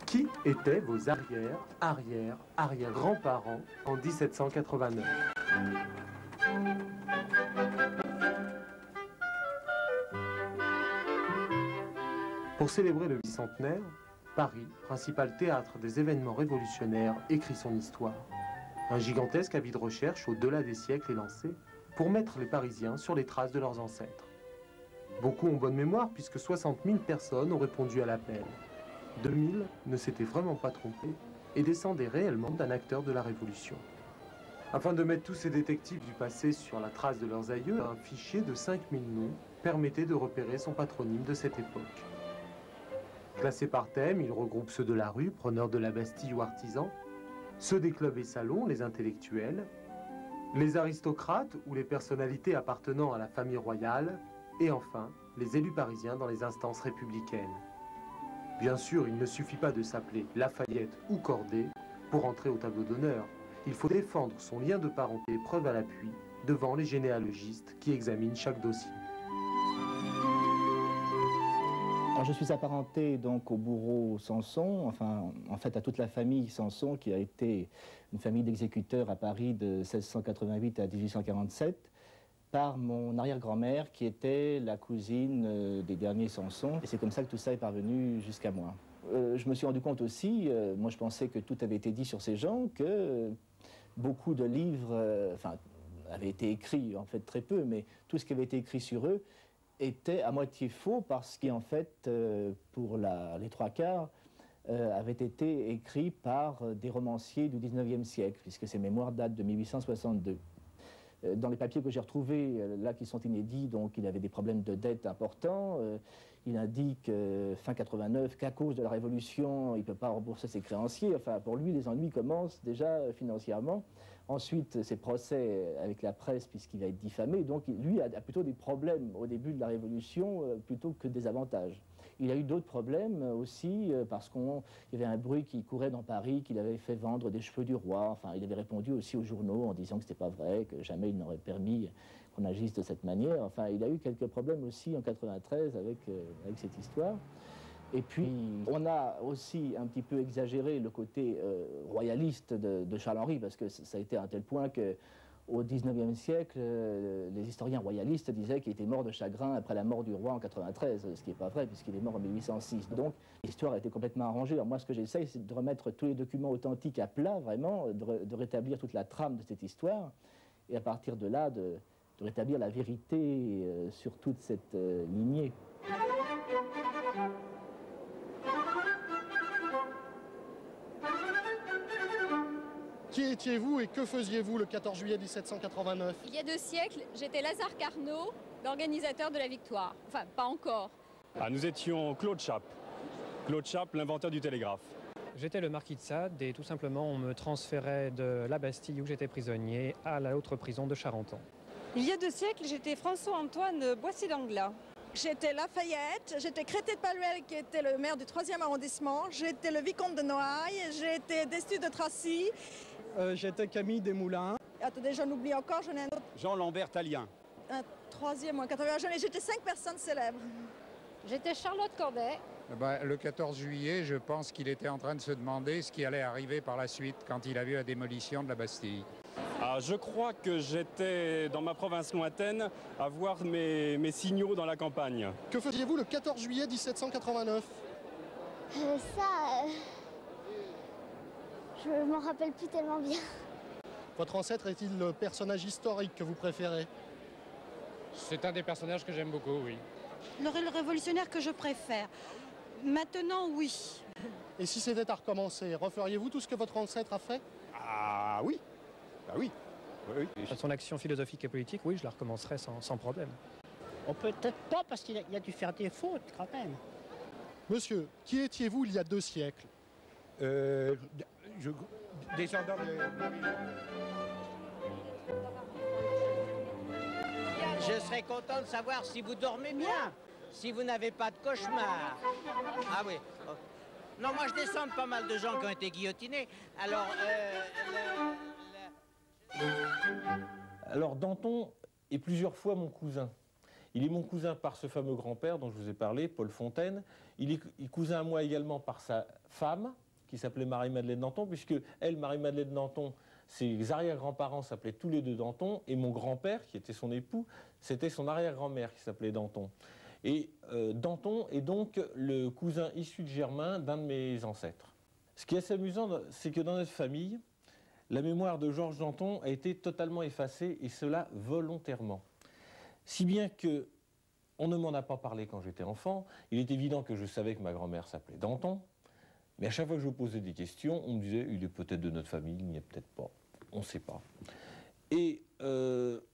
Qui étaient vos arrière-grands-parents en 1789? Pour célébrer le bicentenaire, Paris, principal théâtre des événements révolutionnaires, écrit son histoire. Un gigantesque avis de recherche au-delà des siècles est lancé pour mettre les Parisiens sur les traces de leurs ancêtres. Beaucoup ont bonne mémoire puisque 60 000 personnes ont répondu à l'appel. 2000 ne s'étaient vraiment pas trompés et descendaient réellement d'un acteur de la Révolution. Afin de mettre tous ces détectives du passé sur la trace de leurs aïeux, un fichier de 5000 noms permettait de repérer son patronyme de cette époque. Classés par thème, il regroupe ceux de la rue, preneurs de la Bastille ou artisans, ceux des clubs et salons, les intellectuels, les aristocrates ou les personnalités appartenant à la famille royale, et enfin, les élus parisiens dans les instances républicaines. Bien sûr, il ne suffit pas de s'appeler Lafayette ou Corday pour entrer au tableau d'honneur. Il faut défendre son lien de parenté, preuve à l'appui, devant les généalogistes qui examinent chaque dossier. Alors, je suis apparenté donc au bourreau Sanson, enfin en fait à toute la famille Sanson qui a été une famille d'exécuteurs à Paris de 1688 à 1847 par mon arrière-grand-mère qui était la cousine des derniers Sanson. Et c'est comme ça que tout ça est parvenu jusqu'à moi. Je me suis rendu compte aussi, moi je pensais que tout avait été dit sur ces gens, que beaucoup de livres avaient été écrits, en fait très peu, mais tout ce qui avait été écrit sur eux était à moitié faux parce qu'en fait, pour les trois quarts, avait été écrit par des romanciers du 19e siècle, puisque ces mémoires datent de 1862. Dans les papiers que j'ai retrouvés, là qui sont inédits, donc il avait des problèmes de dette importants. Il indique, fin 89, qu'à cause de la Révolution, il ne peut pas rembourser ses créanciers. Enfin, pour lui, les ennuis commencent déjà financièrement. Ensuite, ses procès avec la presse, puisqu'il va être diffamé. Donc, lui a plutôt des problèmes au début de la Révolution, plutôt que des avantages. Il a eu d'autres problèmes aussi, parce qu'il y avait un bruit qui courait dans Paris, qu'il avait fait vendre des cheveux du roi. Enfin, il avait répondu aussi aux journaux en disant que ce n'était pas vrai, que jamais il n'aurait permis qu'on agisse de cette manière. Enfin, il a eu quelques problèmes aussi en 93 avec cette histoire. Et puis, on a aussi un petit peu exagéré le côté royaliste de Charles-Henri, parce que ça a été à un tel point qu'au XIXe siècle, les historiens royalistes disaient qu'il était mort de chagrin après la mort du roi en 93, ce qui n'est pas vrai, puisqu'il est mort en 1806. Donc, l'histoire a été complètement arrangée. Alors moi, ce que j'essaye, c'est de remettre tous les documents authentiques à plat, vraiment, de rétablir toute la trame de cette histoire, et à partir de là, de rétablir la vérité sur toute cette lignée. Qui étiez-vous et que faisiez-vous le 14 juillet 1789? Il y a 2 siècles, j'étais Lazare Carnot, l'organisateur de la victoire. Enfin, pas encore. Ah, nous étions Claude Chappe. Claude Chappe, l'inventeur du télégraphe. J'étais le marquis de Sade et tout simplement on me transférait de la Bastille où j'étais prisonnier à la haute prison de Charenton. Il y a 2 siècles, j'étais François-Antoine Boissy-d'Anglas. J'étais Lafayette, j'étais Crété de Paluel qui était le maire du 3e arrondissement, j'étais le vicomte de Noailles, j'étais Destu de Tracy. J'étais Camille Desmoulins. Attendez, j'en oublie encore, j'en ai un autre. Jean-Lambert Tallien. Un 3e ou un 4e, j'étais 5 personnes célèbres. J'étais Charlotte Corday. Le 14 juillet, je pense qu'il était en train de se demander ce qui allait arriver par la suite quand il a vu la démolition de la Bastille. Ah, je crois que j'étais dans ma province lointaine à voir mes signaux dans la campagne. Que faisiez-vous le 14 juillet 1789? Je m'en rappelle plus tellement bien. Votre ancêtre est-il le personnage historique que vous préférez? C'est un des personnages que j'aime beaucoup, oui. Le révolutionnaire que je préfère. Maintenant, oui. Et si c'était à recommencer, referiez-vous tout ce que votre ancêtre a fait? Ah oui. Ah oui. Oui. Son action philosophique et politique, oui, je la recommencerai sans problème. On peut-être pas parce qu'il a dû faire des fautes quand même. Monsieur, qui étiez-vous il y a 2 siècles? Descendant de... Je serais content de savoir si vous dormez bien, si vous n'avez pas de cauchemar. Ah oui. Non, moi je descends de pas mal de gens qui ont été guillotinés. Alors Danton est plusieurs fois mon cousin. Il est mon cousin par ce fameux grand-père dont je vous ai parlé, Paul Fontaine. Il est cousin à moi également par sa femme, qui s'appelait Marie-Madeleine Danton, puisque elle, Marie-Madeleine Danton, ses arrière-grands-parents s'appelaient tous les deux Danton, et mon grand-père, qui était son époux, c'était son arrière-grand-mère qui s'appelait Danton. Et Danton est donc le cousin issu de germain d'un de mes ancêtres. Ce qui est assez amusant, c'est que dans notre famille, la mémoire de Georges Danton a été totalement effacée, et cela volontairement. Si bien que on ne m'en a pas parlé quand j'étais enfant. Il est évident que je savais que ma grand-mère s'appelait Danton, mais à chaque fois que je posais des questions, on me disait « il est peut-être de notre famille, il n'y est peut-être pas, on ne sait pas ». Et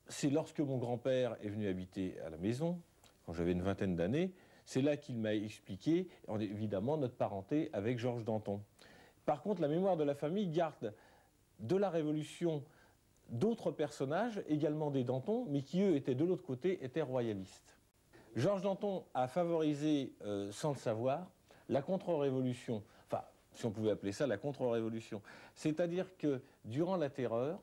c'est lorsque mon grand-père est venu habiter à la maison, quand j'avais une vingtaine d'années, c'est là qu'il m'a expliqué, évidemment, notre parenté avec Georges Danton. Par contre, la mémoire de la famille garde de la Révolution d'autres personnages, également des Danton, mais qui, eux, étaient de l'autre côté, étaient royalistes. Georges Danton a favorisé, sans le savoir, la contre-révolution, enfin, si on pouvait appeler ça la contre-révolution. C'est-à-dire que, durant la Terreur,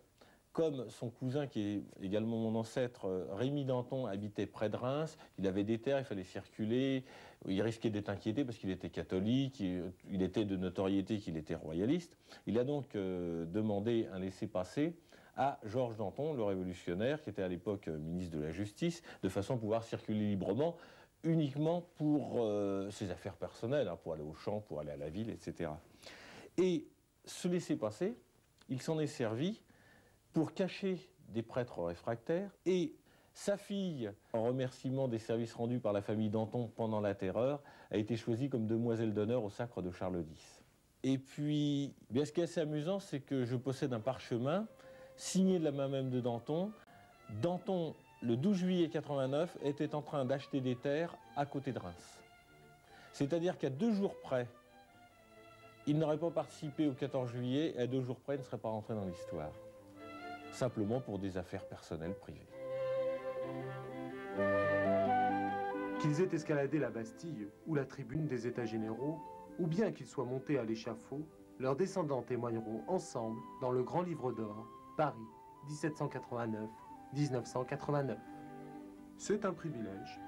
comme son cousin, qui est également mon ancêtre, Rémy Danton, habitait près de Reims, il avait des terres, il fallait circuler, il risquait d'être inquiété parce qu'il était catholique, il était de notoriété qu'il était royaliste. Il a donc demandé un laissez-passer à Georges Danton, le révolutionnaire, qui était à l'époque ministre de la Justice, de façon à pouvoir circuler librement, uniquement pour ses affaires personnelles, hein, pour aller au champ, pour aller à la ville, etc. Et ce laissez-passer, il s'en est servi pour cacher des prêtres réfractaires, et sa fille, en remerciement des services rendus par la famille Danton pendant la Terreur, a été choisie comme demoiselle d'honneur au sacre de Charles X. Et puis, bien, ce qui est assez amusant, c'est que je possède un parchemin signé de la main même de Danton. Danton, le 12 juillet 89, était en train d'acheter des terres à côté de Reims. C'est-à-dire qu'à 2 jours près, il n'aurait pas participé au 14 juillet, et à 2 jours près, il ne serait pas rentré dans l'histoire. Simplement pour des affaires personnelles privées. Qu'ils aient escaladé la Bastille ou la tribune des États généraux, ou bien qu'ils soient montés à l'échafaud, leurs descendants témoigneront ensemble dans le Grand Livre d'Or, Paris, 1789-1989. C'est un privilège.